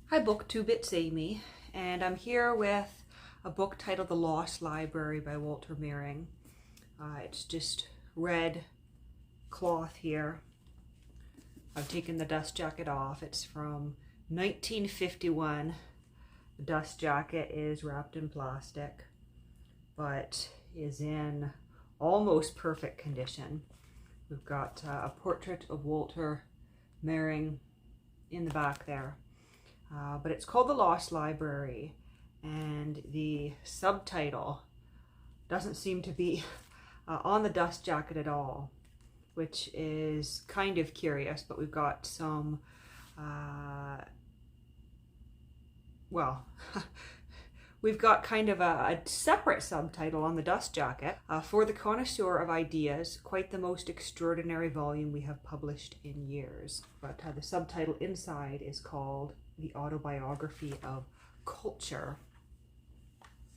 Hi BookTube, it's Amy, and I'm here with a book titled The Lost Library by Walter Mehring. It's just red cloth here. I've taken the dust jacket off. It's from 1951. The dust jacket is wrapped in plastic, but is in almost perfect condition. We've got a portrait of Walter Mehring in the back there. But it's called The Lost Library, and the subtitle doesn't seem to be on the dust jacket at all, which is kind of curious. But we've got some, we've got kind of a separate subtitle on the dust jacket. For the connoisseur of ideas, quite the most extraordinary volume we have published in years. But the subtitle inside is called The Autobiography of Culture.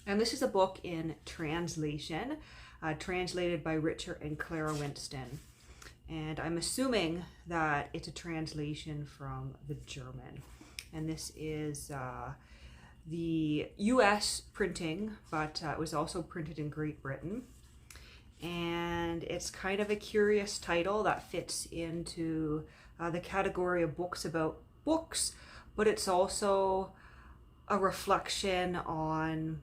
And this is a book in translation, translated by Richard and Clara Winston. And I'm assuming that it's a translation from the German. And this is the US printing, but it was also printed in Great Britain. And it's kind of a curious title that fits into the category of books about books, but it's also a reflection on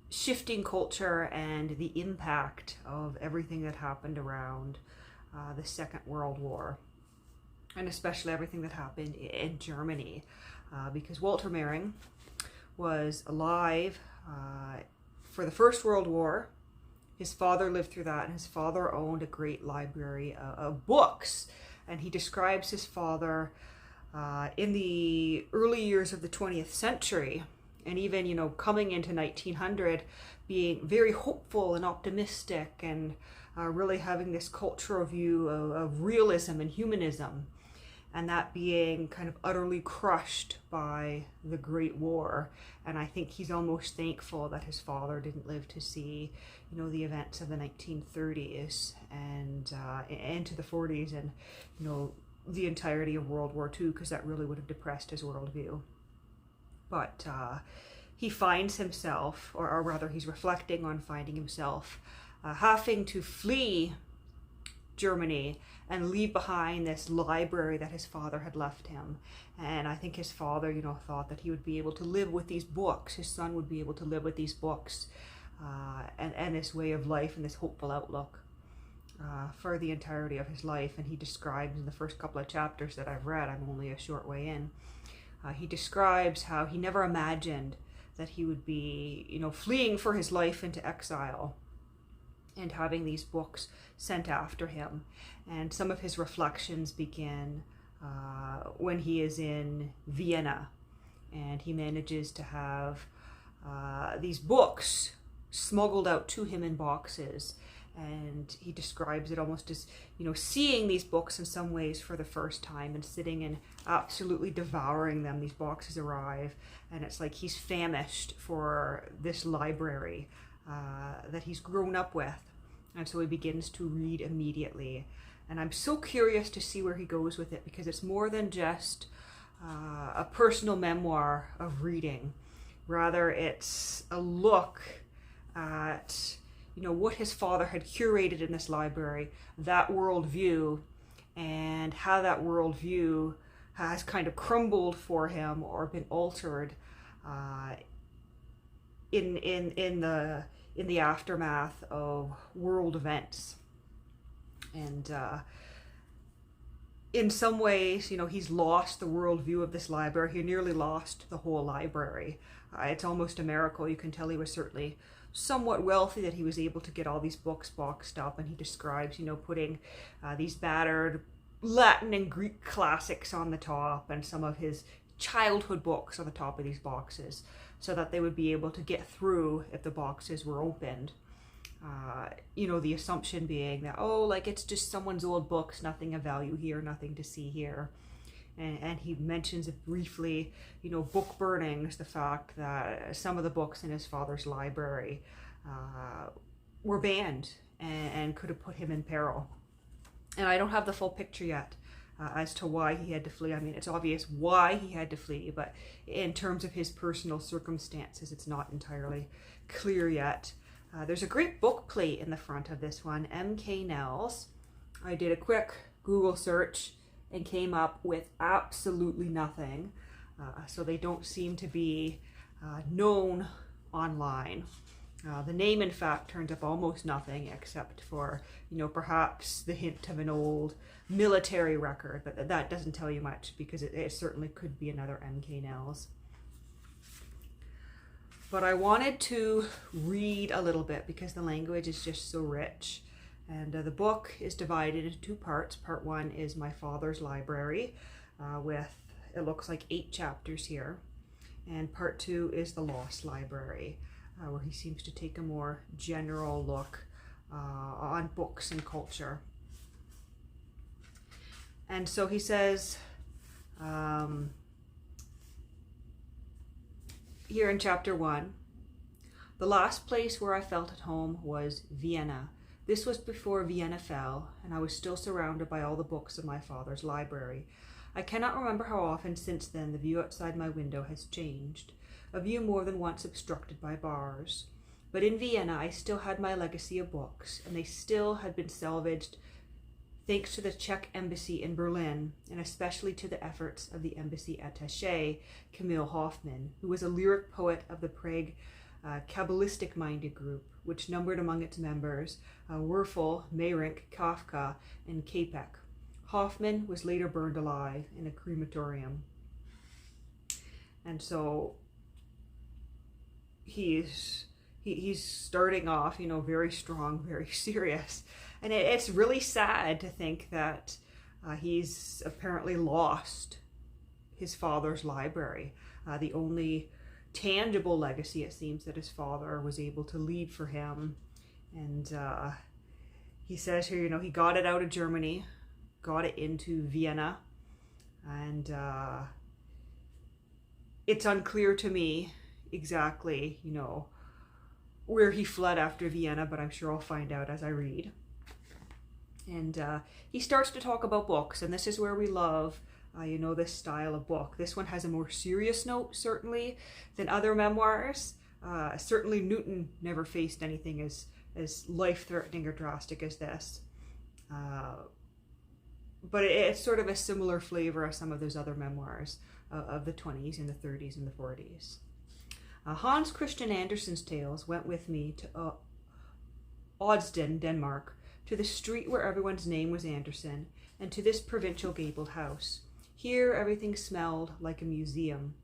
shifting culture and the impact of everything that happened around the Second World War, and especially everything that happened in Germany, because Walter Mehring was alive for the First World War. His father lived through that, and his father owned a great library of books, and he describes his father in the early years of the 20th century, and even, coming into 1900, being very hopeful and optimistic, and really having this cultural view of realism and humanism, and that being kind of utterly crushed by the Great War. And I think he's almost thankful that his father didn't live to see, the events of the 1930s and into the 40s, and, the entirety of World War II, because that really would have depressed his worldview. But he finds himself, or rather he's reflecting on finding himself having to flee Germany and leave behind this library that his father had left him. And I think his father, thought that he would be able to live with these books, his son would be able to live with these books, and this way of life and this hopeful outlook for the entirety of his life. And he describes in the first couple of chapters that I've read, I'm only a short way in, he describes how he never imagined that he would be, fleeing for his life into exile and having these books sent after him. And some of his reflections begin when he is in Vienna, and he manages to have these books smuggled out to him in boxes. And he describes it almost as, seeing these books in some ways for the first time and sitting and absolutely devouring them. These boxes arrive, and it's like he's famished for this library that he's grown up with. And so he begins to read immediately. And I'm so curious to see where he goes with it, because it's more than just a personal memoir of reading. Rather, it's a look at what his father had curated in this library, that worldview, and how that worldview has kind of crumbled for him or been altered in the aftermath of world events. And in some ways, he's lost the worldview of this library. He nearly lost the whole library. It's almost a miracle. You can tell he was certainly somewhat wealthy that he was able to get all these books boxed up. And he describes, putting these battered Latin and Greek classics on the top, and some of his childhood books on the top of these boxes, so that they would be able to get through if the boxes were opened. The assumption being that, it's just someone's old books, nothing of value here, nothing to see here. And he mentions it briefly, book burnings, the fact that some of the books in his father's library were banned and could have put him in peril. And I don't have the full picture yet. as to why he had to flee. I mean, it's obvious why he had to flee, but in terms of his personal circumstances, it's not entirely clear yet. There's a great book plate in the front of this one, M.K. Nell's. I did a quick Google search and came up with absolutely nothing. So they don't seem to be known online. The name, in fact, turns up almost nothing except for, perhaps the hint of an old military record, but that doesn't tell you much because it certainly could be another M.K. Nell's. But I wanted to read a little bit because the language is just so rich. And the book is divided into two parts. Part one is my father's library with, it looks like 8 chapters here. And part two is the lost library, where he seems to take a more general look on books and culture. And so he says, here in chapter 1, the last place where I felt at home was Vienna. This was before Vienna fell, and I was still surrounded by all the books of my father's library. I cannot remember how often since then the view outside my window has changed, a view more than once obstructed by bars. But in Vienna I still had my legacy of books, and they still had been salvaged thanks to the Czech embassy in Berlin, and especially to the efforts of the embassy attaché, Camille Hoffman, who was a lyric poet of the Prague Kabbalistic-minded group, which numbered among its members Werfel, Mehring, Kafka, and Capek. Hoffman was later burned alive in a crematorium. And so he's starting off, very strong, very serious. And it's really sad to think that he's apparently lost his father's library, the only tangible legacy, it seems, that his father was able to leave for him. And he says here, he got it out of Germany, got it into Vienna, and it's unclear to me exactly, where he fled after Vienna, but I'm sure I'll find out as I read. And he starts to talk about books, and this is where we love, this style of book. This one has a more serious note, certainly, than other memoirs. Certainly Newton never faced anything as life-threatening or drastic as this. But it's sort of a similar flavor as some of those other memoirs of the 20s and the 30s and the 40s. Hans Christian Andersen's tales went with me to Odsden, Denmark, to the street where everyone's name was Andersen, and to this provincial gabled house. Here everything smelled like a museum.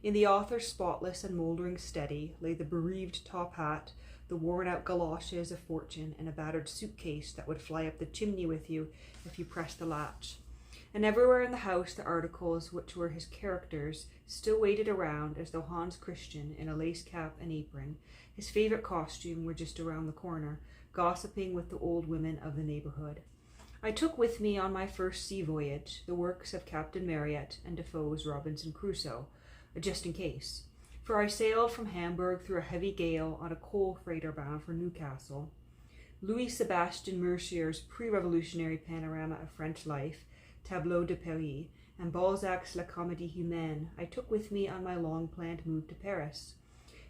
In the author's spotless and mouldering study lay the bereaved top hat, the worn-out galoshes of fortune, and a battered suitcase that would fly up the chimney with you if you pressed the latch. And everywhere in the house the articles which were his characters still waited around as though Hans Christian, in a lace cap and apron, his favourite costume, were just around the corner, gossiping with the old women of the neighbourhood. I took with me on my first sea voyage the works of Captain Marryat and Defoe's Robinson Crusoe, just in case, for I sailed from Hamburg through a heavy gale on a coal freighter bound for Newcastle. Louis Sebastian Mercier's pre-revolutionary panorama of French life, Tableau de Paris, and Balzac's La Comédie Humaine I took with me on my long-planned move to Paris.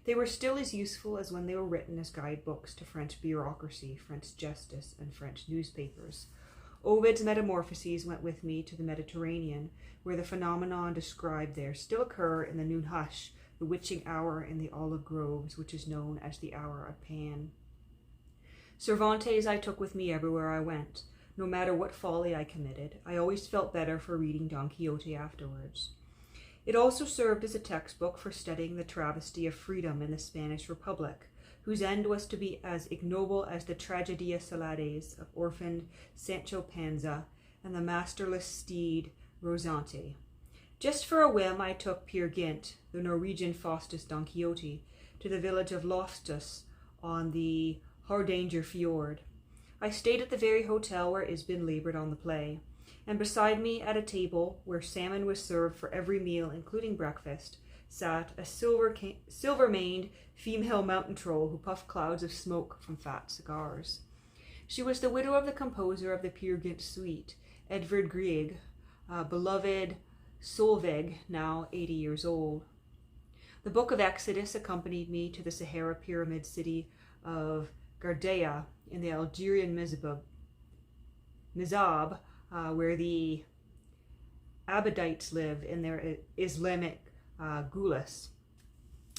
They were still as useful as when they were written as guidebooks to French bureaucracy, French justice, and French newspapers. Ovid's Metamorphoses went with me to the Mediterranean, where the phenomenon described there still occur in the noon hush, the witching hour in the olive groves, which is known as the hour of Pan. Cervantes I took with me everywhere I went. No matter what folly I committed, I always felt better for reading Don Quixote afterwards. It also served as a textbook for studying the travesty of freedom in the Spanish Republic, whose end was to be as ignoble as the Tragedia Salades of orphaned Sancho Panza and the masterless steed Rosante. Just for a whim I took Peer Gynt, the Norwegian Faustus Don Quixote, to the village of Loftus on the Hardanger Fjord. I stayed at the very hotel where Isbin laboured on the play, and beside me at a table where salmon was served for every meal, including breakfast, sat a silver-maned female mountain troll who puffed clouds of smoke from fat cigars. She was the widow of the composer of the Peer Gynt suite, Edvard Grieg, beloved Solveig, now 80 years old. The Book of Exodus accompanied me to the Sahara pyramid city of Gardea in the Algerian Mizab, where the Abadites live in their Islamic Gulis.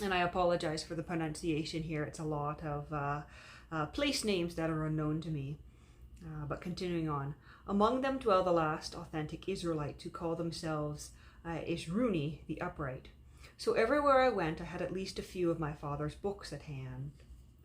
And I apologize for the pronunciation here. It's a lot of place names that are unknown to me. But continuing on. Among them dwell the last authentic Israelites who call themselves Ishruni, the upright. So everywhere I went, I had at least a few of my father's books at hand,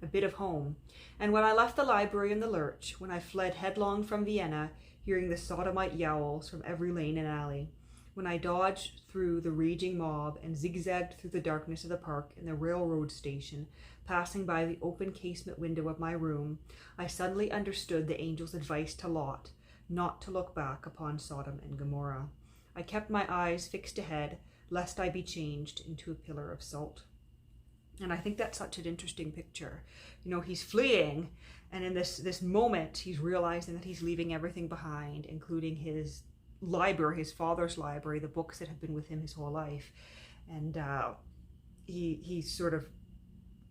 a bit of home. And when I left the library in the lurch, when I fled headlong from Vienna, hearing the sodomite yowls from every lane and alley, when I dodged through the raging mob and zigzagged through the darkness of the park and the railroad station, passing by the open casement window of my room, I suddenly understood the angel's advice to Lot, not to look back upon Sodom and Gomorrah. I kept my eyes fixed ahead, lest I be changed into a pillar of salt. And I think that's such an interesting picture. You know, he's fleeing, and in this moment, he's realizing that he's leaving everything behind, including his library, his father's library, the books that have been with him his whole life. And he sort of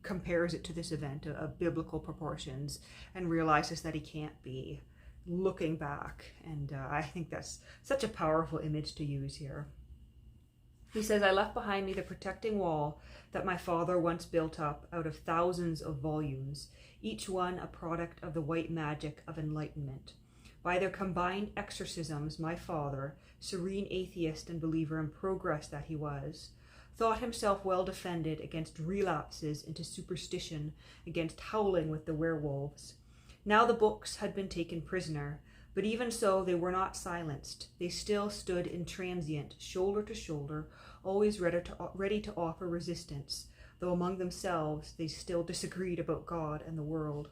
compares it to this event of biblical proportions and realizes that he can't be looking back. And I think that's such a powerful image to use here. He says, I left behind me the protecting wall that my father once built up out of thousands of volumes, each one a product of the white magic of enlightenment. By their combined exorcisms, my father, serene atheist and believer in progress that he was, thought himself well defended against relapses into superstition, against howling with the werewolves. Now the books had been taken prisoner, but even so they were not silenced. They still stood intransient, shoulder to shoulder, always ready to offer resistance, though among themselves they still disagreed about God and the world.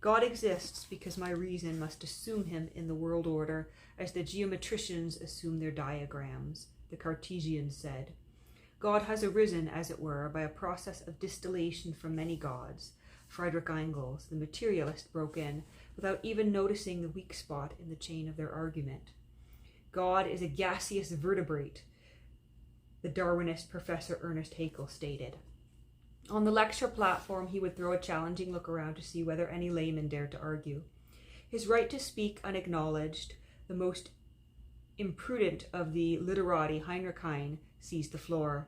God exists because my reason must assume him in the world order, as the geometricians assume their diagrams, the Cartesians said. God has arisen, as it were, by a process of distillation from many gods. Friedrich Engels, the materialist, broke in, without even noticing the weak spot in the chain of their argument. God is a gaseous vertebrate, the Darwinist Professor Ernest Haeckel stated. On the lecture platform, he would throw a challenging look around to see whether any layman dared to argue. His right to speak unacknowledged, the most imprudent of the literati, Heinrich Heine, seized the floor.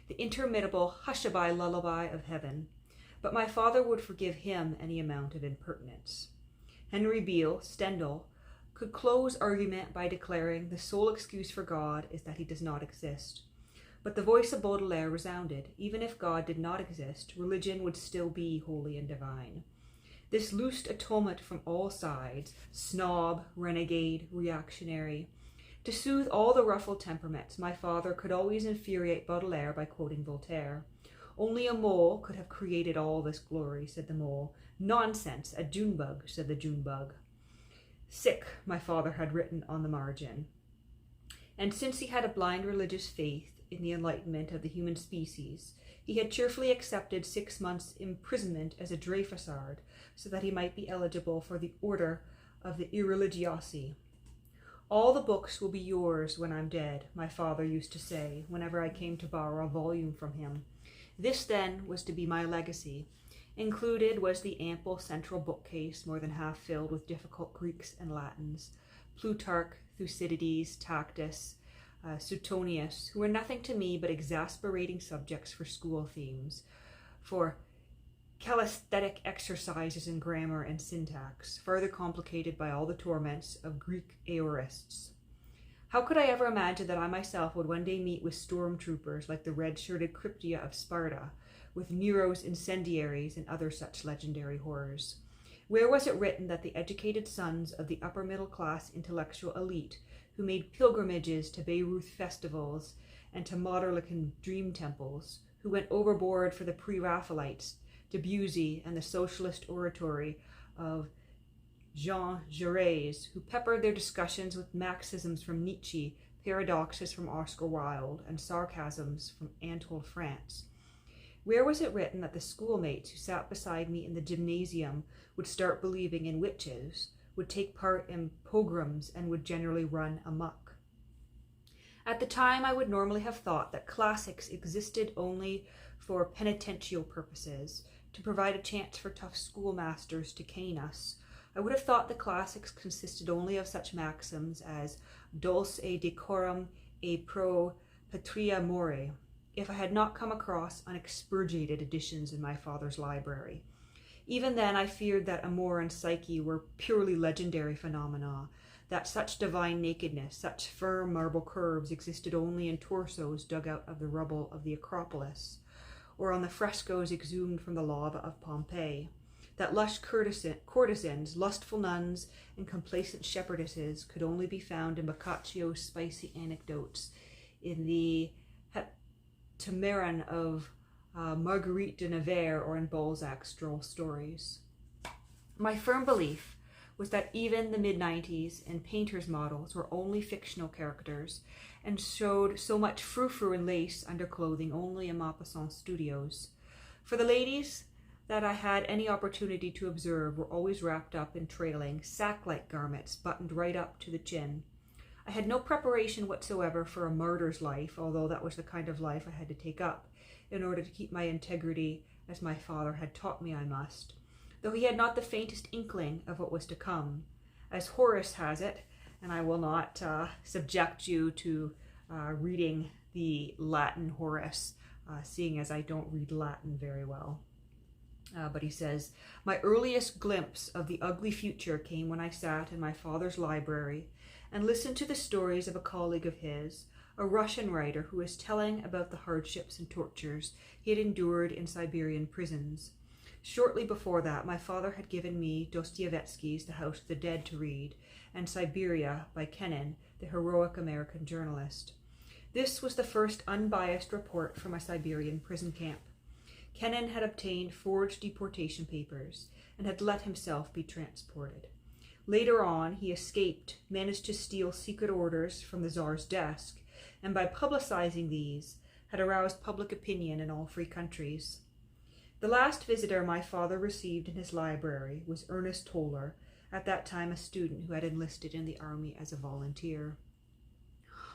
The interminable hushaby lullaby of heaven. But my father would forgive him any amount of impertinence. Henry Beale, Stendhal, could close argument by declaring the sole excuse for God is that he does not exist. But the voice of Baudelaire resounded. Even if God did not exist, religion would still be holy and divine. This loosed a tumult from all sides, snob, renegade, reactionary. To soothe all the ruffled temperaments, my father could always infuriate Baudelaire by quoting Voltaire. Only a mole could have created all this glory, said the mole. Nonsense, a Junebug, said the Junebug. Sick, my father had written on the margin. And since he had a blind religious faith in the enlightenment of the human species, he had cheerfully accepted 6 months' imprisonment as a Dreyfusard, so that he might be eligible for the order of the Irreligiosi. All the books will be yours when I'm dead, my father used to say, whenever I came to borrow a volume from him. This, then, was to be my legacy. Included was the ample central bookcase, more than half filled with difficult Greeks and Latins, Plutarch, Thucydides, Tacitus, Suetonius, who were nothing to me but exasperating subjects for school themes, for calisthenic exercises in grammar and syntax, further complicated by all the torments of Greek aorists. How could I ever imagine that I myself would one day meet with stormtroopers like the red-shirted Cryptia of Sparta, with Nero's incendiaries and other such legendary horrors? Where was it written that the educated sons of the upper middle-class intellectual elite, who made pilgrimages to Bayreuth festivals and to Modderlicken dream temples, who went overboard for the pre-Raphaelites, Debussy, and the socialist oratory of Jean Jaurès, who peppered their discussions with maxims from Nietzsche, paradoxes from Oscar Wilde, and sarcasms from Anatole France? Where was it written that the schoolmates who sat beside me in the gymnasium would start believing in witches, would take part in pogroms, and would generally run amok? At the time, I would normally have thought that classics existed only for penitential purposes, to provide a chance for tough schoolmasters to cane us. I would have thought the classics consisted only of such maxims as dulce et decorum et pro patria more, if I had not come across unexpurgated editions in my father's library. Even then, I feared that Amor and Psyche were purely legendary phenomena, that such divine nakedness, such firm marble curves existed only in torsos dug out of the rubble of the Acropolis, or on the frescoes exhumed from the lava of Pompeii, that lush courtesans, lustful nuns, and complacent shepherdesses could only be found in Boccaccio's spicy anecdotes, in the Heptameron of Marguerite de Nevers, or in Balzac's droll stories. My firm belief was that even the mid-90s and painters' models were only fictional characters and showed so much frou-frou and lace underclothing only in Maupassant studios. For the ladies that I had any opportunity to observe were always wrapped up in trailing, sack-like garments buttoned right up to the chin. I had no preparation whatsoever for a martyr's life, although that was the kind of life I had to take up in order to keep my integrity as my father had taught me I must, though he had not the faintest inkling of what was to come. As Horace has it, and I will not subject you to reading the Latin Horace, seeing as I don't read Latin very well. But he says, "My earliest glimpse of the ugly future came when I sat in my father's library and listened to the stories of a colleague of his, a Russian writer who was telling about the hardships and tortures he had endured in Siberian prisons. Shortly before that, my father had given me Dostoevsky's The House of the Dead to read, and Siberia by Kennan, the heroic American journalist. This was the first unbiased report from a Siberian prison camp. Kennan had obtained forged deportation papers and had let himself be transported. Later on, he escaped, managed to steal secret orders from the Tsar's desk, and by publicizing these, had aroused public opinion in all free countries. The last visitor my father received in his library was Ernest Toller, at that time a student who had enlisted in the army as a volunteer.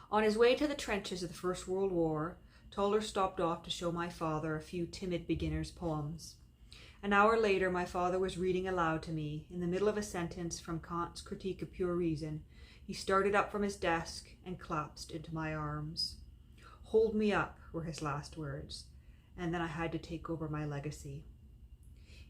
On his way to the trenches of the First World War, Toller stopped off to show my father a few timid beginner's poems. An hour later, my father was reading aloud to me. In the middle of a sentence from Kant's Critique of Pure Reason, he started up from his desk and collapsed into my arms. "Hold me up," were his last words, and then I had to take over my legacy.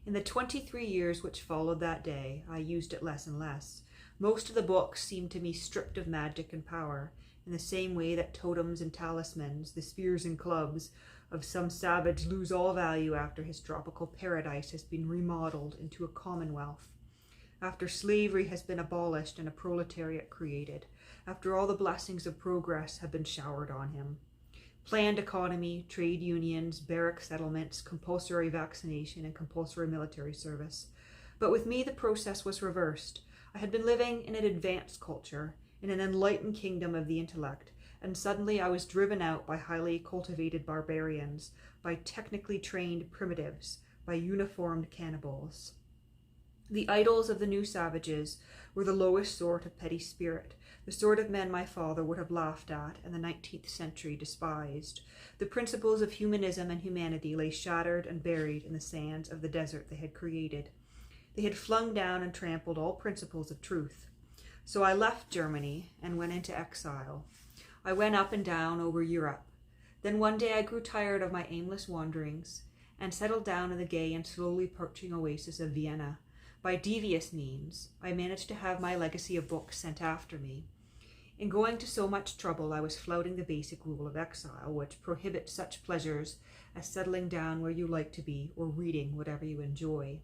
In the 23 years which followed that day, I used it less and less. Most of the books seemed to me stripped of magic and power, in the same way that totems and talismans, the spears and clubs of some savage, lose all value after his tropical paradise has been remodeled into a commonwealth, after slavery has been abolished and a proletariat created, after all the blessings of progress have been showered on him. Planned economy, trade unions, barrack settlements, compulsory vaccination, and compulsory military service. But with me the process was reversed. I had been living in an advanced culture, in an enlightened kingdom of the intellect, and suddenly I was driven out by highly cultivated barbarians, by technically trained primitives, by uniformed cannibals. The idols of the new savages were the lowest sort of petty spirit, the sort of men my father would have laughed at and the 19th century despised. The principles of humanism and humanity lay shattered and buried in the sands of the desert they had created. They had flung down and trampled all principles of truth. So I left Germany and went into exile. I went up and down over Europe. Then one day I grew tired of my aimless wanderings and settled down in the gay and slowly perching oasis of Vienna. By devious means, I managed to have my legacy of books sent after me. In going to so much trouble, I was flouting the basic rule of exile, which prohibits such pleasures as settling down where you like to be or reading whatever you enjoy.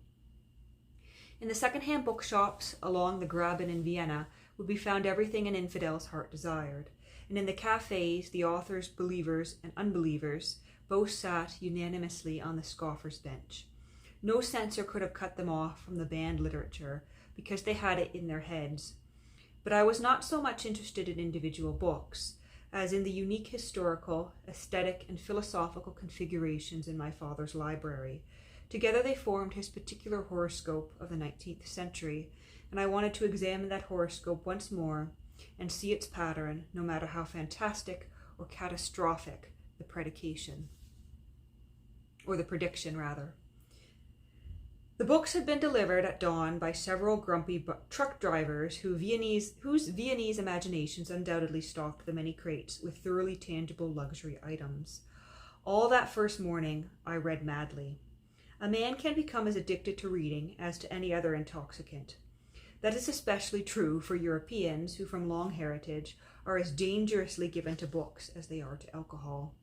In the second-hand bookshops along the Graben in Vienna would be found everything an infidel's heart desired, and in the cafes the authors, believers, and unbelievers both sat unanimously on the scoffer's bench. No censor could have cut them off from the banned literature, because they had it in their heads. But I was not so much interested in individual books as in the unique historical, aesthetic, and philosophical configurations in my father's library. Together they formed his particular horoscope of the 19th century, and I wanted to examine that horoscope once more and see its pattern, no matter how fantastic or catastrophic the predication, or the prediction rather. The books had been delivered at dawn by several grumpy truck drivers whose Viennese imaginations undoubtedly stocked the many crates with thoroughly tangible luxury items. All that first morning, I read madly. A man can become as addicted to reading as to any other intoxicant. That is especially true for Europeans who, from long heritage, are as dangerously given to books as they are to alcohol.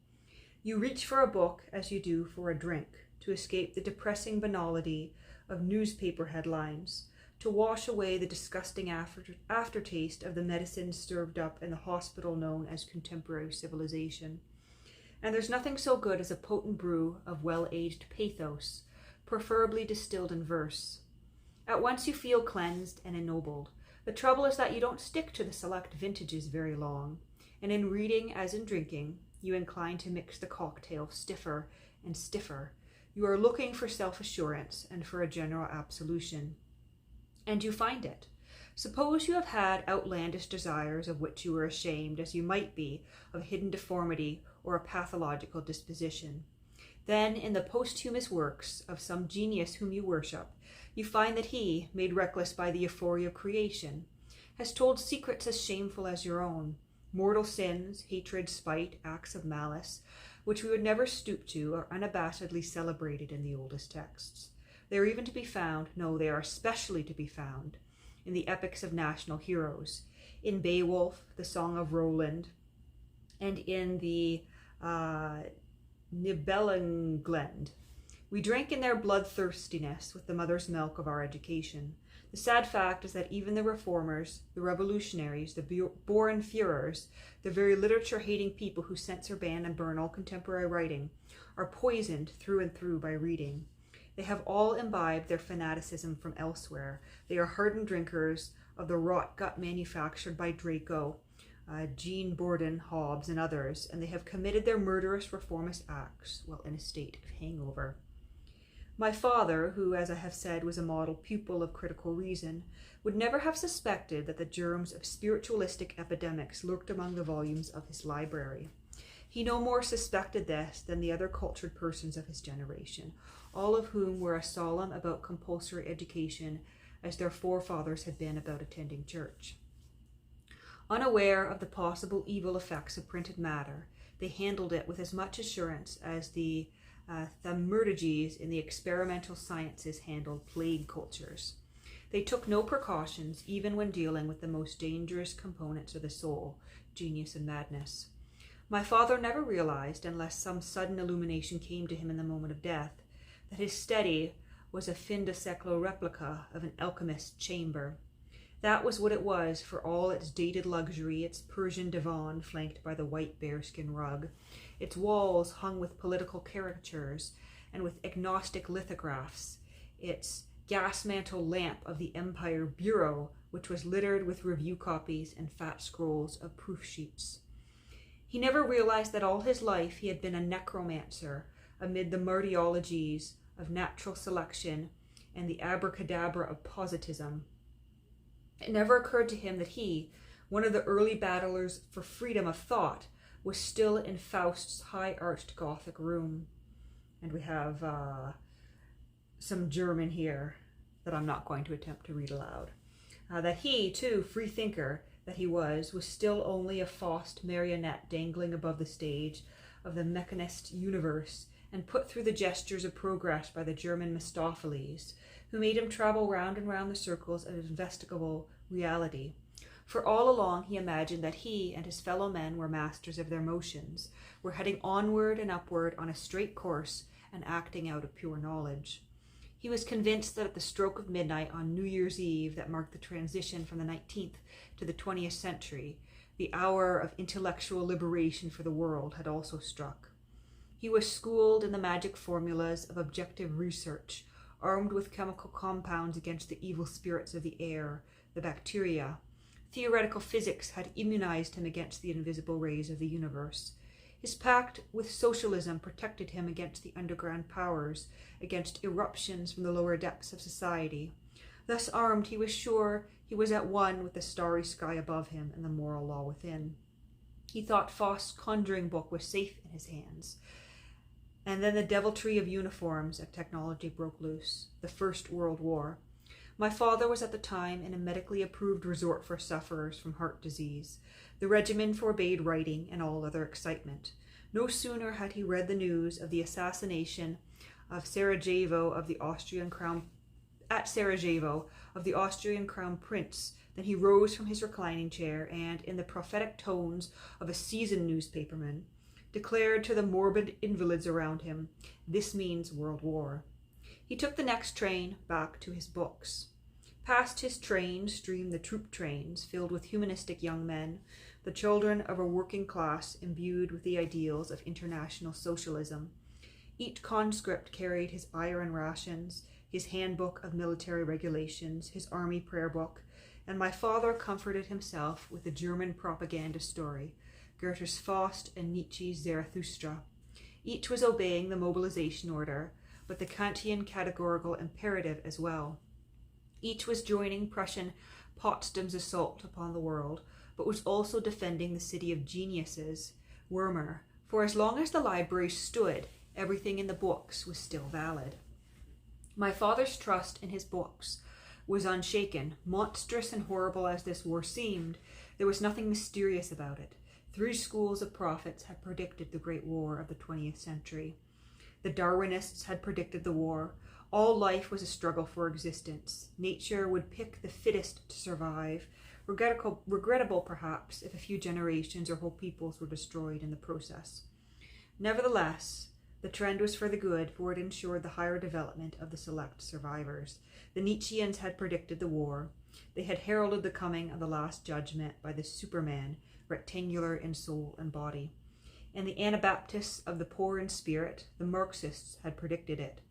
You reach for a book as you do for a drink, to escape the depressing banality of newspaper headlines, to wash away the disgusting aftertaste of the medicines served up in the hospital known as contemporary civilization. And there's nothing so good as a potent brew of well-aged pathos, preferably distilled in verse. At once you feel cleansed and ennobled. The trouble is that you don't stick to the select vintages very long, and in reading as in drinking, you incline to mix the cocktail stiffer and stiffer. You are looking for self-assurance and for a general absolution. And you find it. Suppose you have had outlandish desires of which you were ashamed, as you might be, of hidden deformity or a pathological disposition. Then, in the posthumous works of some genius whom you worship, you find that he, made reckless by the euphoria of creation, has told secrets as shameful as your own, mortal sins, hatred, spite, acts of malice, which we would never stoop to, are unabashedly celebrated in the oldest texts. They are even to be found, no, they are especially to be found, in the epics of national heroes, in Beowulf, the Song of Roland, and in the Nibelungenlied. We drank in their bloodthirstiness with the mother's milk of our education. The sad fact is that even the reformers, the revolutionaries, the born Führers, the very literature-hating people who censor, ban, and burn all contemporary writing, are poisoned through and through by reading. They have all imbibed their fanaticism from elsewhere. They are hardened drinkers of the rot gut manufactured by Draco, Jean Borden, Hobbes, and others, and they have committed their murderous reformist acts while in a state of hangover. My father, who, as I have said, was a model pupil of critical reason, would never have suspected that the germs of spiritualistic epidemics lurked among the volumes of his library. He no more suspected this than the other cultured persons of his generation, all of whom were as solemn about compulsory education as their forefathers had been about attending church. Unaware of the possible evil effects of printed matter, they handled it with as much assurance as the thaumaturges in the experimental sciences handled plague cultures. They took no precautions even when dealing with the most dangerous components of the soul, genius and madness. My father never realized, unless some sudden illumination came to him in the moment of death, that his study was a fin de siècle replica of an alchemist's chamber. That was what it was, for all its dated luxury, its Persian divan flanked by the white bearskin rug, its walls hung with political caricatures and with agnostic lithographs, its gas mantle lamp of the Empire Bureau, which was littered with review copies and fat scrolls of proof sheets. He never realized that all his life he had been a necromancer amid the martyrologies of natural selection and the abracadabra of positivism. It never occurred to him that he, one of the early battlers for freedom of thought, was still in Faust's high-arched Gothic room. And we have some German here that I'm not going to attempt to read aloud. That he, too, free thinker that he was still only a Faust marionette dangling above the stage of the mechanist universe and put through the gestures of progress by the German Mephistopheles, who made him travel round and round the circles of investigable reality. For all along he imagined that he and his fellow men were masters of their motions, were heading onward and upward on a straight course and acting out of pure knowledge. He was convinced that at the stroke of midnight on New Year's Eve that marked the transition from the 19th to the 20th century, the hour of intellectual liberation for the world had also struck. He was schooled in the magic formulas of objective research, armed with chemical compounds against the evil spirits of the air, the bacteria. Theoretical physics had immunized him against the invisible rays of the universe. His pact with socialism protected him against the underground powers, against eruptions from the lower depths of society. Thus armed, he was sure He was at one with the starry sky above him and the moral law within. He thought Faust's conjuring book was safe in his hands. And then the deviltry of uniforms and technology broke loose. The First World War. My father was at the time in a medically approved resort for sufferers from heart disease. The regimen forbade writing and all other excitement. No sooner had he read the news of the assassination of Sarajevo of the Austrian crown prince than he rose from his reclining chair and, in the prophetic tones of a seasoned newspaperman, declared to the morbid invalids around him, "This means world war." He took the next train back to his books. Past his train streamed the troop trains filled with humanistic young men, the children of a working class imbued with the ideals of international socialism. Each conscript carried his iron rations, his handbook of military regulations, his army prayer book, and my father comforted himself with the German propaganda story, Goethe's Faust and Nietzsche's Zarathustra. Each was obeying the mobilization order, but the Kantian categorical imperative as well. Each was joining Prussian Potsdam's assault upon the world, but was also defending the city of geniuses, Weimar, for as long as the library stood, everything in the books was still valid. My father's trust in his books was unshaken. Monstrous and horrible as this war seemed, there was nothing mysterious about it. 3 schools of prophets had predicted the Great War of the 20th century. The Darwinists had predicted the war. All life was a struggle for existence. Nature would pick the fittest to survive, regrettable perhaps if a few generations or whole peoples were destroyed in the process. Nevertheless, the trend was for the good, for it ensured the higher development of the select survivors. The Nietzscheans had predicted the war. They had heralded the coming of the Last Judgment by the Superman, rectangular in soul and body. And the Anabaptists of the poor in spirit, the Marxists, had predicted it.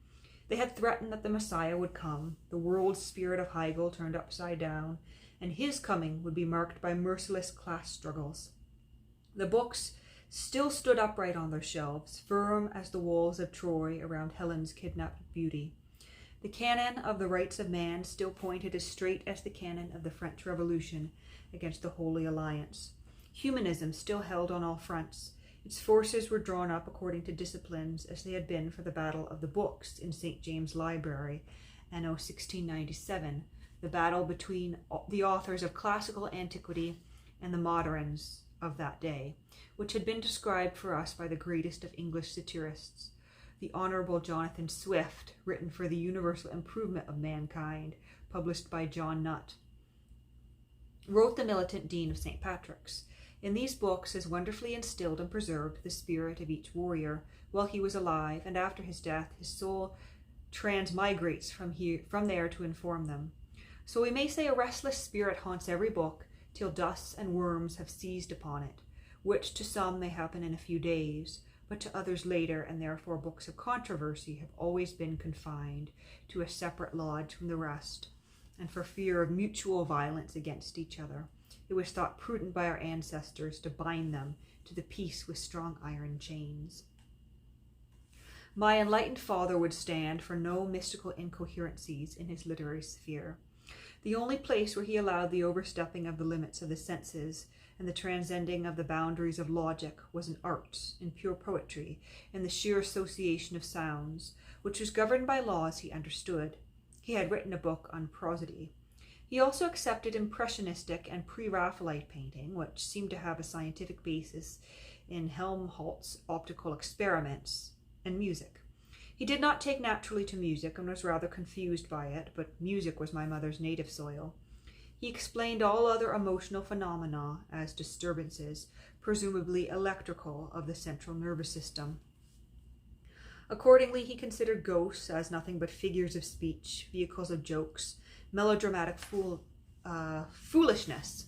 They had threatened that the Messiah would come, the world spirit of Hegel turned upside down, and his coming would be marked by merciless class struggles. The books still stood upright on their shelves, firm as the walls of Troy around Helen's kidnapped beauty. The canon of the rights of man still pointed as straight as the canon of the French Revolution against the Holy Alliance. Humanism still held on all fronts. Its forces were drawn up according to disciplines as they had been for the Battle of the Books in St. James Library, anno 1697, the battle between the authors of classical antiquity and the moderns of that day, which had been described for us by the greatest of English satirists, the Honourable Jonathan Swift, written for the universal improvement of mankind, published by John Nutt, wrote the militant Dean of St. Patrick's. In these books is wonderfully instilled and preserved the spirit of each warrior while he was alive, and after his death his soul transmigrates from there to inform them. So we may say a restless spirit haunts every book till dust and worms have seized upon it, which to some may happen in a few days, but to others later, and therefore books of controversy have always been confined to a separate lodge from the rest, and for fear of mutual violence against each other, it was thought prudent by our ancestors to bind them to the peace with strong iron chains. My enlightened father would stand for no mystical incoherencies in his literary sphere. The only place where he allowed the overstepping of the limits of the senses and the transcending of the boundaries of logic was in art, in pure poetry, in the sheer association of sounds, which was governed by laws he understood. He had written a book on prosody. He also accepted impressionistic and pre-Raphaelite painting, which seemed to have a scientific basis in Helmholtz's optical experiments, and music. He did not take naturally to music and was rather confused by it, but music was my mother's native soil. He explained all other emotional phenomena as disturbances, presumably electrical, of the central nervous system. Accordingly, he considered ghosts as nothing but figures of speech, vehicles of jokes, melodramatic foolishness.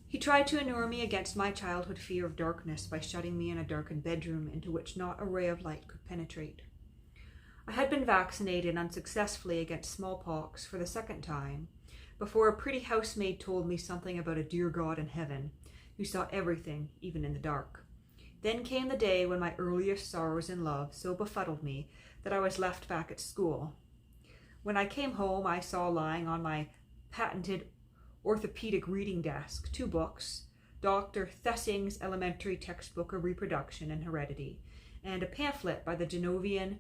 He tried to inure me against my childhood fear of darkness by shutting me in a darkened bedroom into which not a ray of light could penetrate. I had been vaccinated unsuccessfully against smallpox for the second time, before a pretty housemaid told me something about a dear God in heaven, who saw everything, even in the dark. Then came the day when my earliest sorrows in love so befuddled me that I was left back at school. When I came home, I saw lying on my patented orthopedic reading desk, 2 books, Dr. Thessing's elementary textbook of reproduction and heredity, and a pamphlet by the Genevan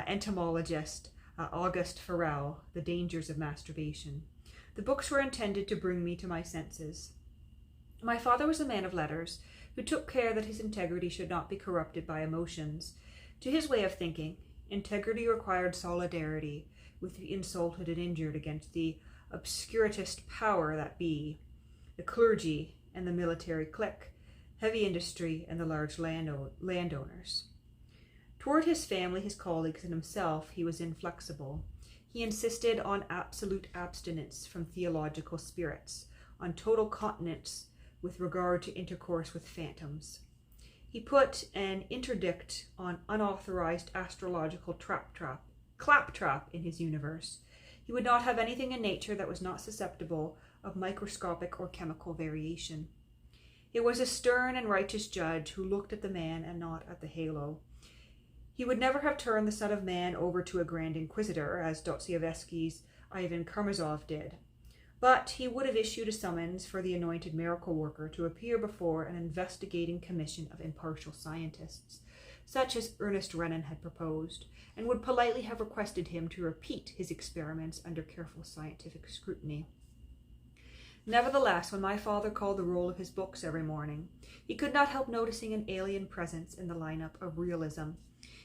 entomologist Auguste Farrell, The Dangers of Masturbation. The books were intended to bring me to my senses. My father was a man of letters who took care that his integrity should not be corrupted by emotions. To his way of thinking, integrity required solidarity with the insulted and injured against the obscurantist power that be, the clergy and the military clique, heavy industry and the large landowners. Toward his family, his colleagues, and himself, he was inflexible. He insisted on absolute abstinence from theological spirits, on total continence with regard to intercourse with phantoms. He put an interdict on unauthorized astrological claptrap in his universe. He would not have anything in nature that was not susceptible of microscopic or chemical variation. He was a stern and righteous judge who looked at the man and not at the halo. He would never have turned the Son of Man over to a Grand Inquisitor, as Dostoevsky's Ivan Karamazov did. But he would have issued a summons for the anointed miracle worker to appear before an investigating commission of impartial scientists, such as Ernest Renan had proposed, and would politely have requested him to repeat his experiments under careful scientific scrutiny. Nevertheless, when my father called the roll of his books every morning, he could not help noticing an alien presence in the lineup of realism.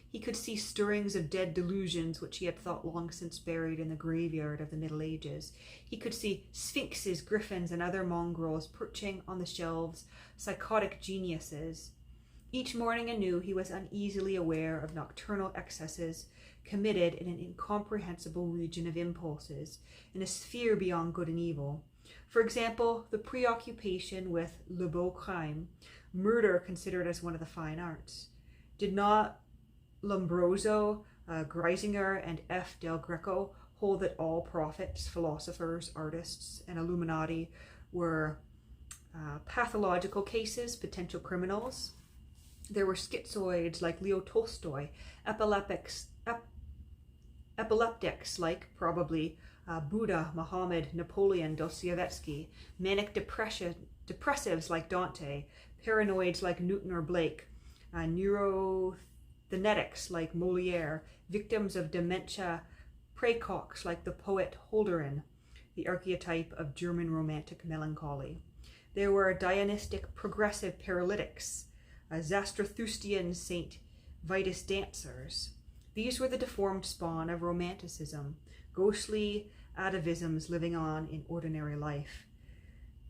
He could see stirrings of dead delusions which he had thought long since buried in the graveyard of the Middle Ages. He could see sphinxes, griffins, and other mongrels perching on the shelves, psychotic geniuses. Each morning anew he was uneasily aware of nocturnal excesses committed in an incomprehensible region of impulses, in a sphere beyond good and evil. For example, the preoccupation with le beau crime, murder considered as one of the fine arts. Did not Lombroso, Greisinger, and F. Del Greco hold that all prophets, philosophers, artists, and Illuminati were pathological cases, potential criminals? There were schizoids like Leo Tolstoy, epileptics like, probably, Buddha, Muhammad, Napoleon, Dostoevsky, manic depressives like Dante, paranoids like Newton or Blake, neurothenetics like Moliere, victims of dementia praecox like the poet Holderlin, the archetype of German romantic melancholy. There were Dionistic progressive paralytics, Zarathustриan St. Vitus dancers. These were the deformed spawn of romanticism, ghostly atavisms living on in ordinary life.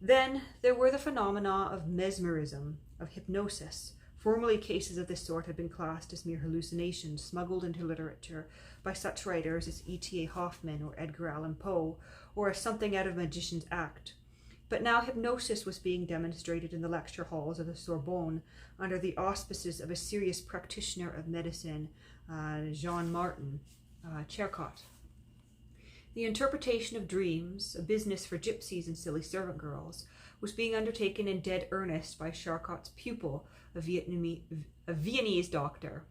Then there were the phenomena of mesmerism, of hypnosis. Formerly, cases of this sort had been classed as mere hallucinations smuggled into literature by such writers as E.T.A. Hoffmann or Edgar Allan Poe, or as something out of a magician's act. But now hypnosis was being demonstrated in the lecture halls of the Sorbonne under the auspices of a serious practitioner of medicine, Jean-Martin Charcot. The interpretation of dreams, a business for gypsies and silly servant girls, was being undertaken in dead earnest by Charcot's pupil, a Viennese doctor.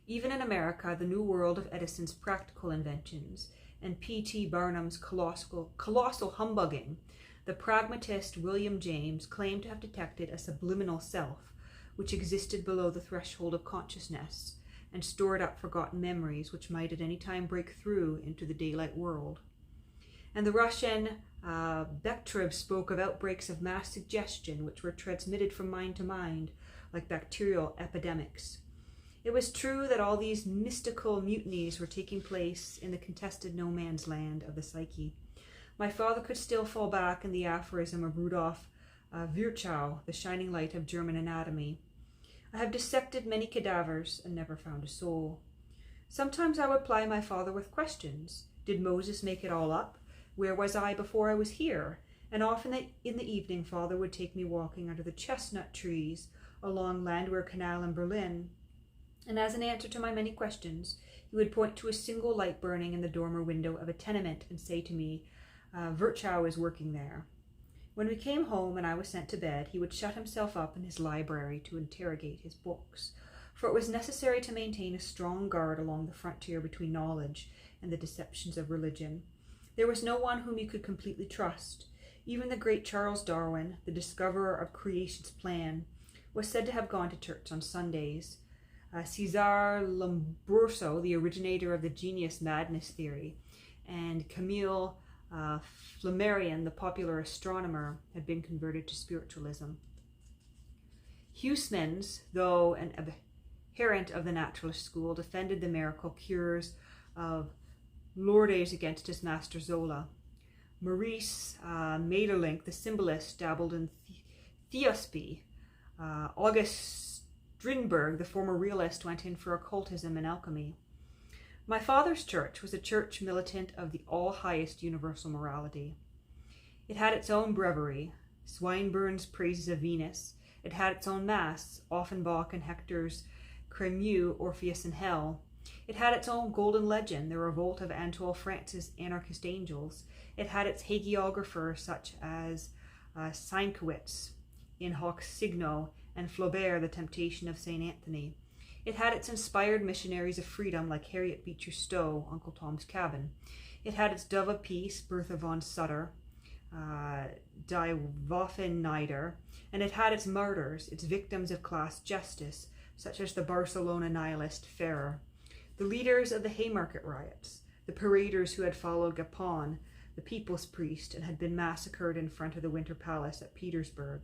Even in America, the new world of Edison's practical inventions and P.T. Barnum's colossal humbugging, the pragmatist William James claimed to have detected a subliminal self, which existed below the threshold of consciousness, and stored up forgotten memories which might at any time break through into the daylight world. And the Russian Bekhterev spoke of outbreaks of mass suggestion which were transmitted from mind to mind, like bacterial epidemics. It was true that all these mystical mutinies were taking place in the contested no man's land of the psyche. My father could still fall back in the aphorism of Rudolf Virchow, the shining light of German anatomy. I have dissected many cadavers and never found a soul. Sometimes I would ply my father with questions. Did Moses make it all up? Where was I before I was here? And often in the evening, father would take me walking under the chestnut trees along Landwehr Canal in Berlin, and as an answer to my many questions, he would point to a single light burning in the dormer window of a tenement and say to me, Virchow is working there. When we came home and I was sent to bed, he would shut himself up in his library to interrogate his books, for it was necessary to maintain a strong guard along the frontier between knowledge and the deceptions of religion. There was no one whom you could completely trust. Even the great Charles Darwin, the discoverer of creation's plan, was said to have gone to church on Sundays. Cesar Lombroso, the originator of the genius madness theory, and Camille Flammarion, the popular astronomer, had been converted to spiritualism. Huysmans, though an adherent of the naturalist school, defended the miracle cures of Lourdes against his master Zola. Maurice Maeterlinck, the symbolist, dabbled in theosophy. August Strindberg, the former realist, went in for occultism and alchemy. My father's church was a church militant of the all-highest universal morality. It had its own breviary, Swinburne's Praises of Venus. It had its own mass, Offenbach and Hector's Crémieux, Orpheus in Hell. It had its own golden legend, the revolt of Anatole France's anarchist angels. It had its hagiographers such as Sienkiewicz in Hoc Signo and Flaubert, The Temptation of St. Anthony. It had its inspired missionaries of freedom like Harriet Beecher Stowe, Uncle Tom's Cabin. It had its dove of peace, Bertha von Sutter, Die Waffenschneider, and it had its martyrs, its victims of class justice, such as the Barcelona nihilist Ferrer, the leaders of the Haymarket riots, the paraders who had followed Gapon, the people's priest, and had been massacred in front of the Winter Palace at Petersburg.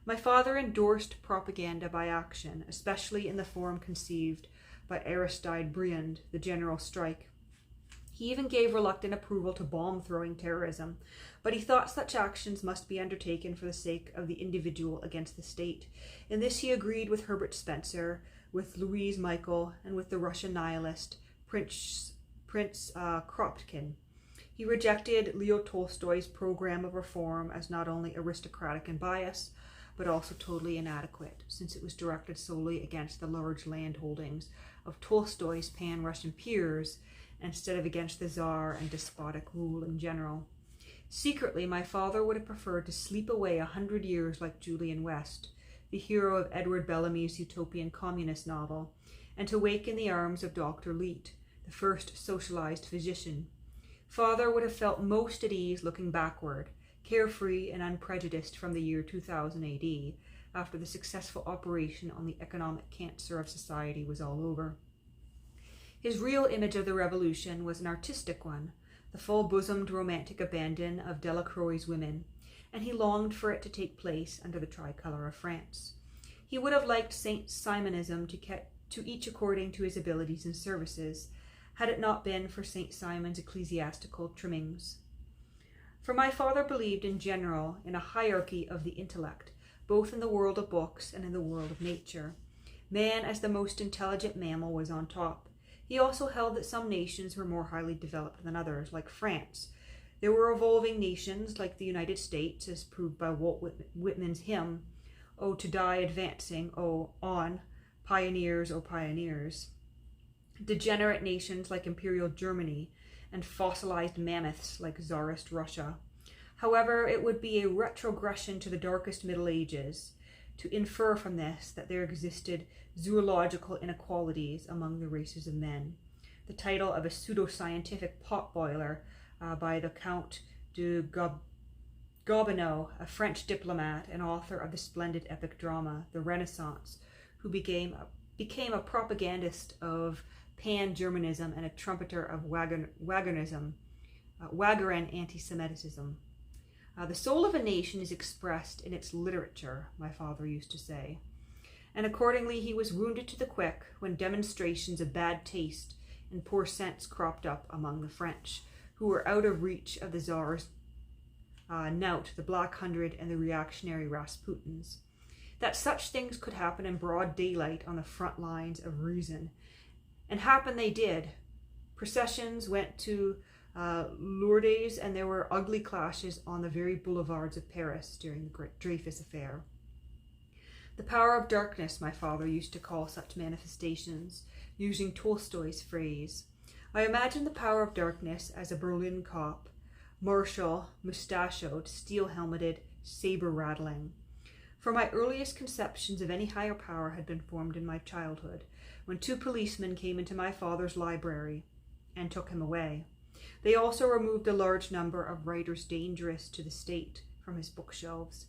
My father endorsed propaganda by action, especially in the form conceived by Aristide Briand, the general strike. He even gave reluctant approval to bomb-throwing terrorism, but he thought such actions must be undertaken for the sake of the individual against the state. In this he agreed with Herbert Spencer, with Louise Michel, and with the Russian nihilist Prince Kropotkin. He rejected Leo Tolstoy's program of reform as not only aristocratic in bias, but also totally inadequate, since it was directed solely against the large land holdings of Tolstoy's pan-Russian peers, instead of against the Tsar and despotic rule in general. Secretly, my father would have preferred to sleep away 100 years like Julian West, the hero of Edward Bellamy's utopian communist novel, and to wake in the arms of Dr. Leete, the first socialized physician. Father would have felt most at ease looking backward, carefree and unprejudiced from the year 2000 AD, after the successful operation on the economic cancer of society was all over. His real image of the revolution was an artistic one, the full-bosomed romantic abandon of Delacroix's women, and he longed for it to take place under the tricolour of France. He would have liked Saint Simonism to each according to his abilities and services, had it not been for Saint Simon's ecclesiastical trimmings. For my father believed in general in a hierarchy of the intellect, both in the world of books and in the world of nature. Man, as the most intelligent mammal, was on top. He also held that some nations were more highly developed than others, like France. There were evolving nations, like the United States, as proved by Walt Whitman's hymn, "Oh, to die advancing, oh, on, pioneers, oh, pioneers." Degenerate nations like Imperial Germany, and fossilized mammoths like Tsarist Russia. However, it would be a retrogression to the darkest Middle Ages to infer from this that there existed zoological inequalities among the races of men. The title of a pseudo-scientific potboiler by the Count de Gobineau, a French diplomat and author of the splendid epic drama, The Renaissance, who became a propagandist of pan-Germanism and a trumpeter of Wagnerism, Wagnerian anti-Semitism. The soul of a nation is expressed in its literature, my father used to say, and accordingly he was wounded to the quick when demonstrations of bad taste and poor sense cropped up among the French, who were out of reach of the Tsar's knout, the Black Hundred, and the reactionary Rasputins. That such things could happen in broad daylight on the front lines of reason. And happen they did. Processions went to Lourdes, and there were ugly clashes on the very boulevards of Paris during the Dreyfus affair. The power of darkness, my father used to call such manifestations, using Tolstoy's phrase. I imagine the power of darkness as a Berlin cop, martial, mustachioed, steel-helmeted, saber-rattling. For my earliest conceptions of any higher power had been formed in my childhood, when two policemen came into my father's library and took him away. They also removed a large number of writers dangerous to the state from his bookshelves.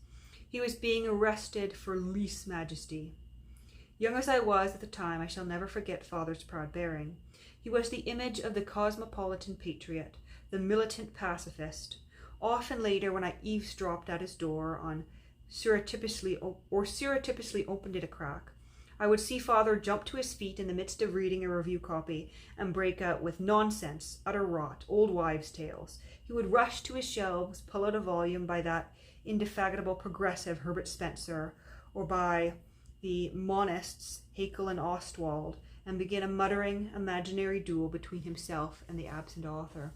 He was being arrested for lèse-majesty. Young as I was at the time, I shall never forget Father's proud bearing. He was the image of the cosmopolitan patriot, the militant pacifist. Often later, when I eavesdropped at his door surreptitiously opened it a crack, I would see Father jump to his feet in the midst of reading a review copy and break out with nonsense, utter rot, old wives' tales. He would rush to his shelves, pull out a volume by that indefatigable progressive Herbert Spencer, or by the monists Haeckel and Ostwald, and begin a muttering imaginary duel between himself and the absent author.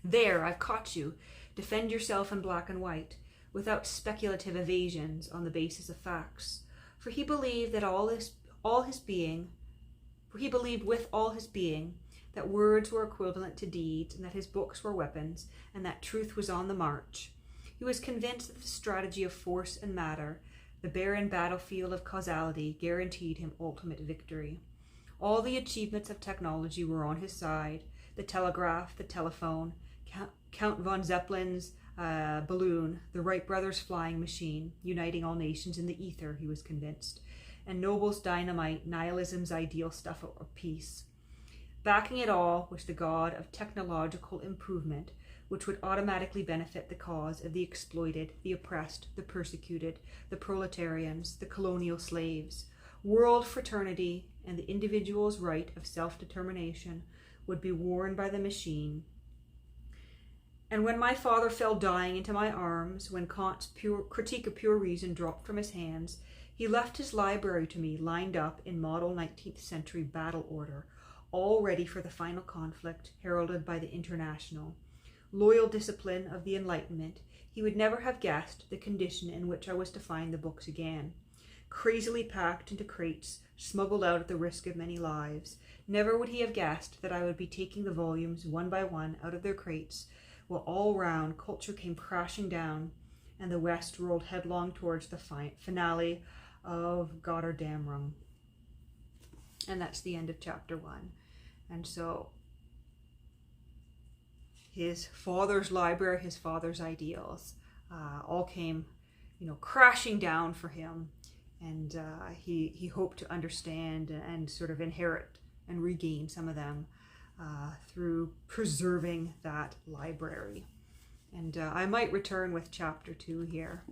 There, I've caught you. Defend yourself in black and white, without speculative evasions on the basis of facts. For he believed with all his being that words were equivalent to deeds, and that his books were weapons, and that truth was on the march. He was convinced that the strategy of force and matter, the barren battlefield of causality, guaranteed him ultimate victory. All the achievements of technology were on his side: the telegraph, the telephone, Count von Zeppelin's balloon, the Wright brothers' flying machine, uniting all nations in the ether, he was convinced, and Nobel's dynamite, nihilism's ideal stuff of peace. Backing it all was the god of technological improvement, which would automatically benefit the cause of the exploited, the oppressed, the persecuted, the proletarians, the colonial slaves. World fraternity and the individual's right of self-determination would be worn by the machine. And when my father fell dying into my arms, when Kant's critique of pure reason dropped from his hands, he left his library to me lined up in model 19th century battle order, all ready for the final conflict heralded by the International. Loyal discipline of the Enlightenment, he would never have guessed the condition in which I was to find the books again. Crazily packed into crates, smuggled out at the risk of many lives, never would he have guessed that I would be taking the volumes one by one out of their crates, while all round culture came crashing down, and the West rolled headlong towards the finale of Gotterdammerung. And that's the end of chapter 1. And so his father's library, his father's ideals, all came, crashing down for him. And he hoped to understand and sort of inherit and regain some of them through preserving that library. And I might return with chapter 2 here.